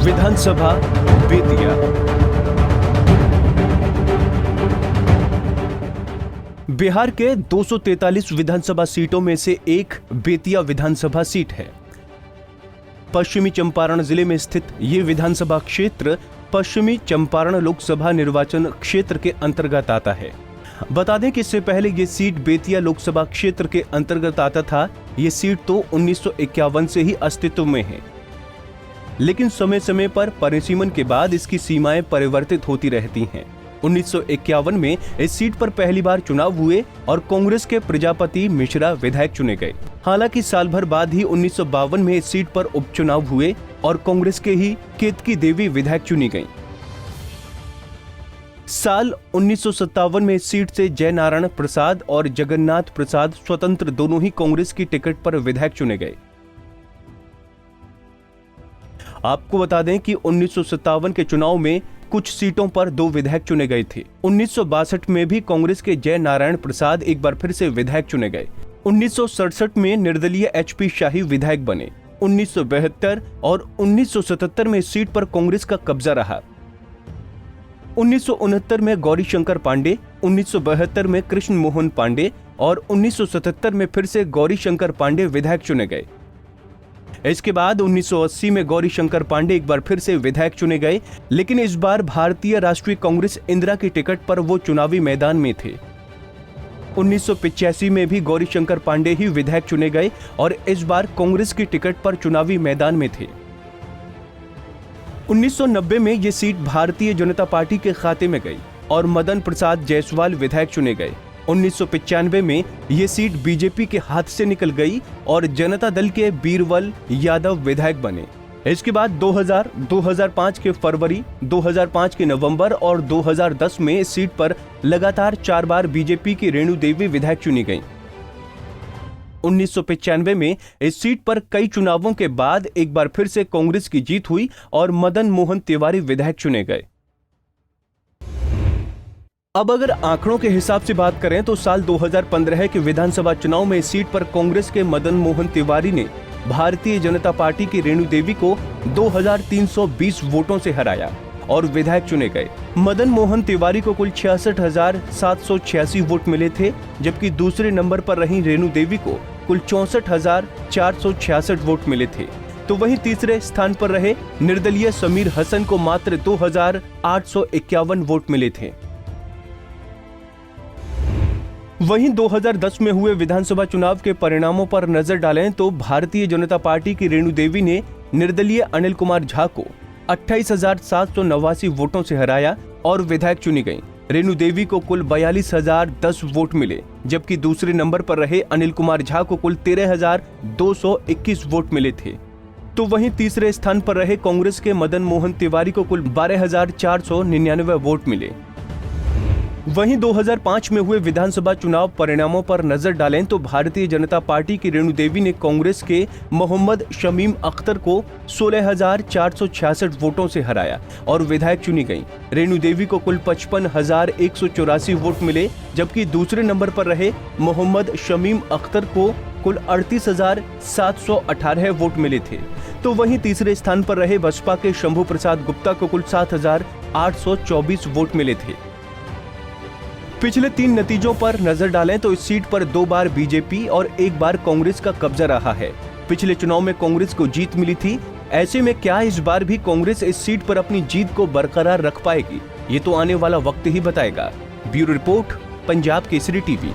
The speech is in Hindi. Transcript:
विधानसभा बेतिया। बिहार के 243 विधानसभा सीटों में से एक बेतिया विधानसभा सीट है। पश्चिमी चंपारण जिले में स्थित ये विधानसभा क्षेत्र पश्चिमी चंपारण लोकसभा निर्वाचन क्षेत्र के अंतर्गत आता है। बता दें कि इससे पहले ये सीट बेतिया लोकसभा क्षेत्र के अंतर्गत आता था। ये सीट तो 1951 से ही अस्तित्व में है, लेकिन समय समय पर परिसीमन के बाद इसकी सीमाएं परिवर्तित होती रहती हैं। 1951 में इस सीट पर पहली बार चुनाव हुए और कांग्रेस के प्रजापति मिश्रा विधायक चुने गए। हालांकि साल भर बाद ही 1952 में इस सीट पर उपचुनाव हुए और कांग्रेस के ही केतकी देवी विधायक चुनी गईं। साल 1957 में इस सीट से जय नारायण प्रसाद और जगन्नाथ प्रसाद स्वतंत्र दोनों ही कांग्रेस की टिकट पर विधायक चुने गए। आपको बता दें कि 1957 के चुनाव में कुछ सीटों पर 2 विधायक चुने गए थे। 1962 में भी कांग्रेस के जय नारायण प्रसाद एक बार फिर से विधायक चुने गए। 1967 में निर्दलीय HP शाही विधायक बने। 1972 और 1977 में इस सीट पर कांग्रेस का कब्जा रहा। 1969 में गौरी शंकर पांडे, 1972 में कृष्ण मोहन पांडे और 1977 में फिर से गौरी शंकर पांडे विधायक चुने गए। इसके बाद 1980 में गौरी शंकर पांडे एक बार फिर से विधायक चुने गए, लेकिन इस बार भारतीय राष्ट्रीय कांग्रेस इंदिरा की टिकट पर वो चुनावी मैदान में थे। 1985 में भी गौरी शंकर पांडे ही विधायक चुने गए और इस बार कांग्रेस की टिकट पर चुनावी मैदान में थे। 1990 में ये सीट भारतीय जनता पार्टी के खाते में गई और मदन प्रसाद जायसवाल विधायक चुने गए। 1995 में ये सीट बीजेपी के हाथ से निकल गई और जनता दल के बीरबल यादव विधायक बने। इसके बाद 2000, 2005 के फरवरी, 2005 के नवंबर और 2010 में इस सीट पर लगातार 4 बार बीजेपी की रेणु देवी विधायक चुनी गईं। 1995 में इस सीट पर कई चुनावों के बाद एक बार फिर से कांग्रेस की जीत हुई और मदन मोहन तिवारी विधायक चुने गए। अब अगर आंकड़ों के हिसाब से बात करें तो साल 2015 के विधानसभा चुनाव में इस सीट पर कांग्रेस के मदन मोहन तिवारी ने भारतीय जनता पार्टी की रेणु देवी को 2320 वोटों से हराया और विधायक चुने गए। मदन मोहन तिवारी को कुल 66,786 वोट मिले थे, जबकि दूसरे नंबर पर रही रेणु देवी को कुल 64,466 वोट मिले थे। तो वहीं तीसरे स्थान पर रहे निर्दलीय समीर हसन को मात्र 2,851 वोट मिले थे। वहीं 2010 में हुए विधानसभा चुनाव के परिणामों पर नजर डालें तो भारतीय जनता पार्टी की रेणु देवी ने निर्दलीय अनिल कुमार झा को 28,789 वोटों से हराया और विधायक चुनी गईं। रेणु देवी को कुल 42,010 वोट मिले, जबकि दूसरे नंबर पर रहे अनिल कुमार झा को कुल 13,221 वोट मिले थे। तो वहीं तीसरे स्थान पर रहे कांग्रेस के मदन मोहन तिवारी को कुल 12,499 वोट मिले। वहीं 2005 में हुए विधानसभा चुनाव परिणामों पर नजर डालें तो भारतीय जनता पार्टी की रेणु देवी ने कांग्रेस के मोहम्मद शमीम अख्तर को 16,466 वोटों से हराया और विधायक चुनी गईं। रेणु देवी को कुल 55,184 वोट मिले, जबकि दूसरे नंबर पर रहे मोहम्मद शमीम अख्तर को कुल 38,718 वोट मिले थे। तो वहीं तीसरे स्थान पर रहे बसपा के शंभू प्रसाद गुप्ता को कुल 7,824 वोट मिले थे। पिछले 3 नतीजों पर नजर डालें तो इस सीट पर 2 बार बीजेपी और 1 बार कांग्रेस का कब्जा रहा है। पिछले चुनाव में कांग्रेस को जीत मिली थी, ऐसे में क्या इस बार भी कांग्रेस इस सीट पर अपनी जीत को बरकरार रख पाएगी? ये तो आने वाला वक्त ही बताएगा। Bureau report, Punjab Kesari TV.